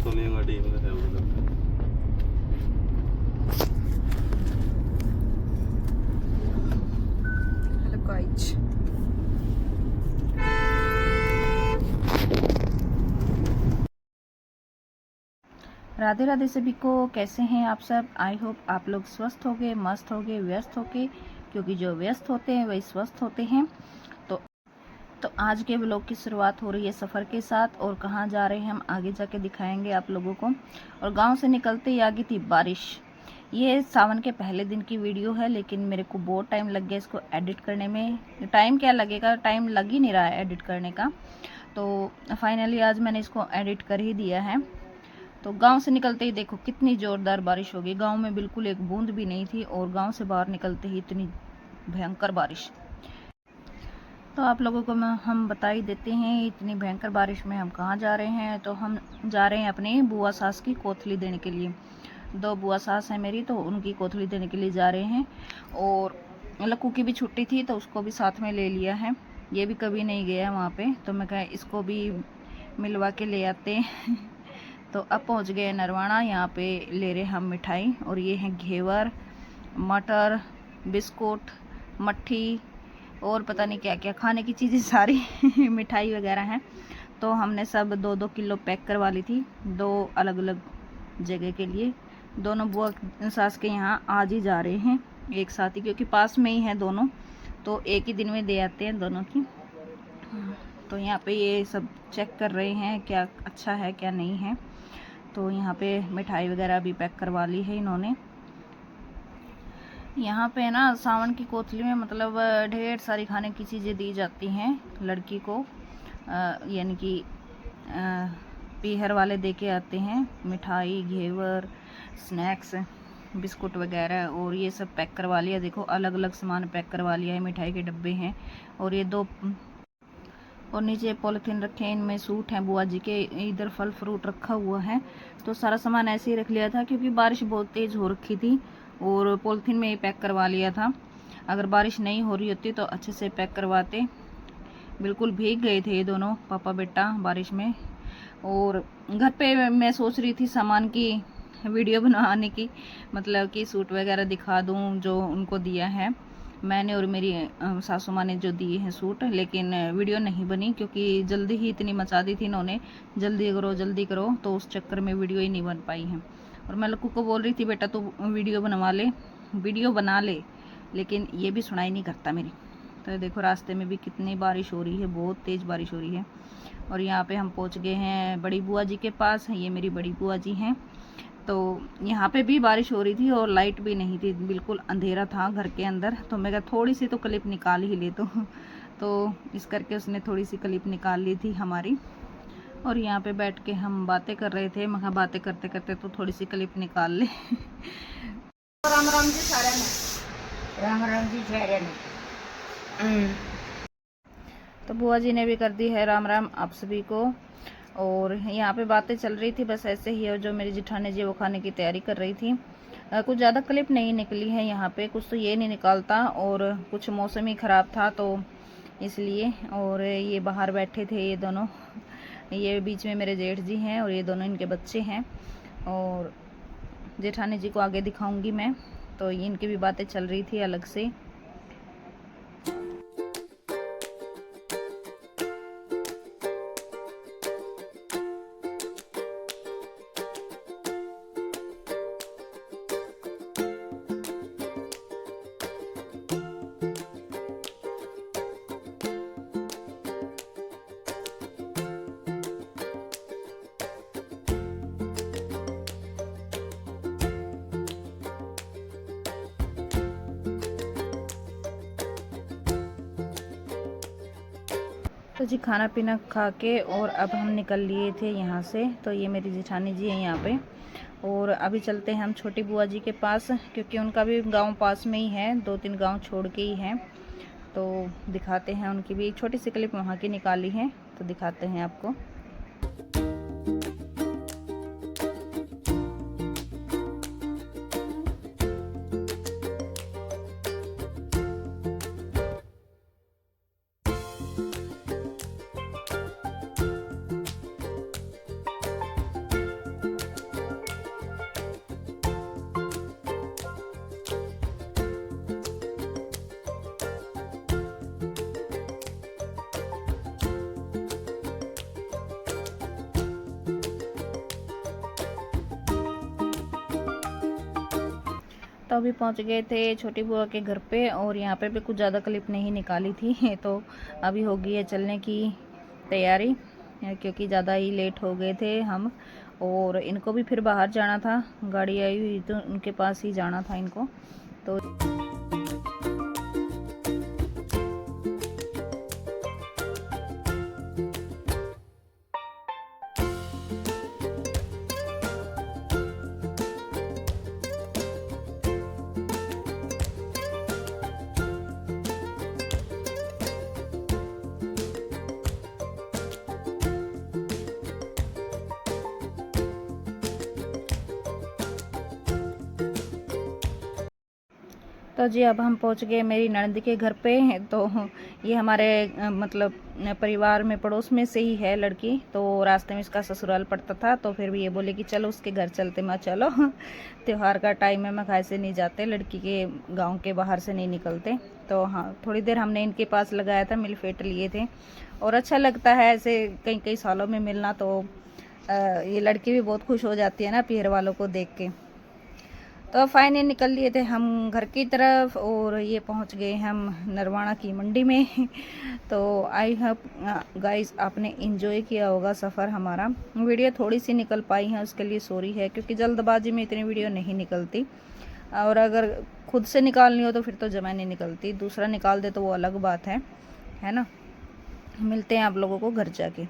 Sonia team का है उधर। हेलो गाइस, राधे राधे सभी को। कैसे हैं आप सब? आई होप आप लोग स्वस्थ होगे, मस्त होगे, व्यस्त होगे, क्योंकि जो व्यस्त होते हैं वही स्वस्थ होते हैं। तो आज के ब्लॉग की शुरुआत हो रही है सफ़र के साथ, और कहाँ जा रहे हैं हम आगे जाके दिखाएंगे आप लोगों को। और गांव से निकलते ही आ गई थी बारिश। ये सावन के पहले दिन की वीडियो है, लेकिन मेरे को बहुत टाइम लग गया इसको एडिट करने में। टाइम क्या लगेगा, टाइम लग ही नहीं रहा है एडिट करने का। तो फाइनली आज मैंने इसको एडिट कर ही दिया है। तो गांव से निकलते ही देखो कितनी ज़ोरदार बारिश हो गई। गांव में बिल्कुल एक बूंद भी नहीं थी, और गांव से बाहर निकलते ही इतनी भयंकर बारिश। तो आप लोगों को हम बता ही देते हैं इतनी भयंकर बारिश में हम कहाँ जा रहे हैं। तो हम जा रहे हैं अपने बुआ सास की कोथली देने के लिए। 2 बुआ सास है मेरी, तो उनकी कोथली देने के लिए जा रहे हैं। और लक्कू की भी छुट्टी थी तो उसको भी साथ में ले लिया है। ये भी कभी नहीं गया वहाँ पे, तो मैं कहा इसको भी मिलवा के ले आते हैं। तो अब पहुँच गए नरवाना। यहाँ पे ले रहे हम मिठाई, और ये हैं घेवर, मटर, बिस्कुट, मट्ठी, और पता नहीं क्या क्या खाने की चीज़ें सारी मिठाई वगैरह हैं। तो हमने सब 2-2 किलो पैक करवा ली थी, 2 अलग अलग जगह के लिए। दोनों बुआ सास के यहाँ आज ही जा रहे हैं एक साथ ही, क्योंकि पास में ही हैं दोनों, तो एक ही दिन में दे आते हैं दोनों की। तो यहाँ पे ये सब चेक कर रहे हैं क्या अच्छा है क्या नहीं है। तो यहाँ पे मिठाई वगैरह भी पैक करवा ली है इन्होंने। यहाँ पे ना सावन की कोथली में मतलब ढेर सारी खाने की चीज़ें दी जाती हैं लड़की को, यानी कि पीहर वाले दे के आते हैं मिठाई, घेवर, स्नैक्स, बिस्कुट वगैरह, और ये सब पैक करवा लिया। देखो अलग अलग सामान पैक करवा लिया है, मिठाई के डब्बे हैं, और ये 2 और नीचे पॉलिथीन रखे हैं, इनमें सूट हैं बुआ जी के, इधर फल फ्रूट रखा हुआ है। तो सारा सामान ऐसे ही रख लिया था, क्योंकि बारिश बहुत तेज़ हो रखी थी, और पॉलिथीन में ही पैक करवा लिया था। अगर बारिश नहीं हो रही होती तो अच्छे से पैक करवाते। बिल्कुल भीग गए थे ये दोनों पापा बेटा बारिश में। और घर पे मैं सोच रही थी सामान की वीडियो बनवाने की, मतलब कि सूट वगैरह दिखा दूं जो उनको दिया है मैंने, और मेरी सासू माँ ने जो दिए हैं सूट, लेकिन वीडियो नहीं बनी, क्योंकि जल्दी ही इतनी मचा दी थी इन्होंने, जल्दी करो, तो उस चक्कर में वीडियो ही नहीं बन पाई है। और मैं लक्कू को बोल रही थी बेटा तू वीडियो बना ले, लेकिन ये भी सुनाई नहीं करता मेरी। तो देखो रास्ते में भी कितनी बारिश हो रही है, बहुत तेज़ बारिश हो रही है। और यहाँ पे हम पहुँच गए हैं बड़ी बुआ जी के पास। ये मेरी बड़ी बुआ जी हैं। तो यहाँ पे भी बारिश हो रही थी, और लाइट भी नहीं थी, बिल्कुल अंधेरा था घर के अंदर। तो मैं कहा थोड़ी सी तो क्लिप निकाल ही ले तो इस करके उसने थोड़ी सी क्लिप निकाल ली थी हमारी। और यहाँ पे बैठ के हम बातें कर रहे थे। मैं कहा बातें करते करते तो थोड़ी सी क्लिप निकाल ले। राम राम जी सारे ने, राम राम जी सारे ने। तो बुआ जी ने भी कर दी है राम राम आप सभी को। और यहाँ पे बातें चल रही थी बस ऐसे ही, और जो मेरी जिठानी जी वो खाने की तैयारी कर रही थी। कुछ ज़्यादा क्लिप नहीं निकली है यहाँ पे, कुछ तो ये नहीं निकालता, और कुछ मौसम ही ख़राब था तो इसलिए। और ये बाहर बैठे थे ये दोनों, ये बीच में मेरे जेठ जी हैं, और ये दोनों इनके बच्चे हैं। और जेठानी जी को आगे दिखाऊंगी मैं। तो ये इनकी भी बातें चल रही थी अलग से। तो जी खाना पीना खा के और अब हम निकल लिए थे यहाँ से। तो ये मेरी जेठानी जी हैं यहाँ पे, और अभी चलते हैं हम छोटी बुआ जी के पास, क्योंकि उनका भी गांव पास में ही है, 2-3 गांव छोड़ के ही है। तो दिखाते हैं, उनकी भी एक छोटी सी क्लिप वहाँ की निकाली है, तो दिखाते हैं आपको। तो अभी पहुंच गए थे छोटी बुआ के घर पे, और यहाँ पे भी कुछ ज़्यादा क्लिप नहीं निकाली थी तो अभी हो गई है चलने की तैयारी, क्योंकि ज़्यादा ही लेट हो गए थे हम। और इनको भी फिर बाहर जाना था, गाड़ी आई हुई तो उनके पास ही जाना था इनको। तो जी अब हम पहुंच गए मेरी ननद के घर पे। तो ये हमारे मतलब परिवार में पड़ोस में से ही है लड़की। तो रास्ते में इसका ससुराल पड़ता था, तो फिर भी ये बोले कि चलो उसके घर चलते। मैं चलो त्योहार का टाइम है, मैं खाए से नहीं जाते, लड़की के गांव के बाहर से नहीं निकलते। तो हाँ, थोड़ी देर हमने इनके पास लगाया था, मिल फेट लिए थे। और अच्छा लगता है ऐसे कई कई सालों में मिलना। तो ये लड़की भी बहुत खुश हो जाती है ना पीहर वालों को देख के। तो फाइनली निकल लिए थे हम घर की तरफ, और ये पहुंच गए हम नरवाना की मंडी में। तो आई होप गाइस आपने एंजॉय किया होगा सफ़र हमारा। वीडियो थोड़ी सी निकल पाई है, उसके लिए सॉरी है, क्योंकि जल्दबाजी में इतनी वीडियो नहीं निकलती। और अगर खुद से निकालनी हो तो फिर तो जमा नहीं निकलती, दूसरा निकाल दे तो वो अलग बात है ना। मिलते हैं आप लोगों को घर जाके।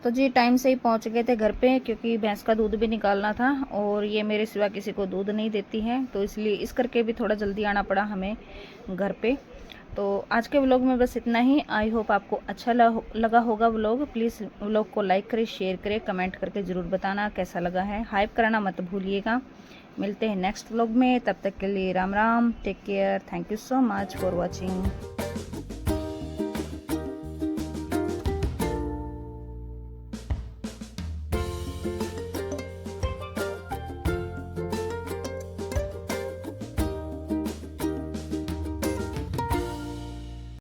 तो जी टाइम से ही पहुंच गए थे घर पे, क्योंकि भैंस का दूध भी निकालना था, और ये मेरे सिवा किसी को दूध नहीं देती है, तो इसलिए इस करके भी थोड़ा जल्दी आना पड़ा हमें घर पे। तो आज के व्लॉग में बस इतना ही। आई होप आपको अच्छा लगा होगा व्लॉग। प्लीज़ व्लॉग को लाइक करें, शेयर करें, कमेंट करके ज़रूर बताना कैसा लगा है। हाइप कराना मत भूलिएगा। मिलते हैं नेक्स्ट व्लॉग में, तब तक के लिए Ram Ram, take care, thank you so much for watching.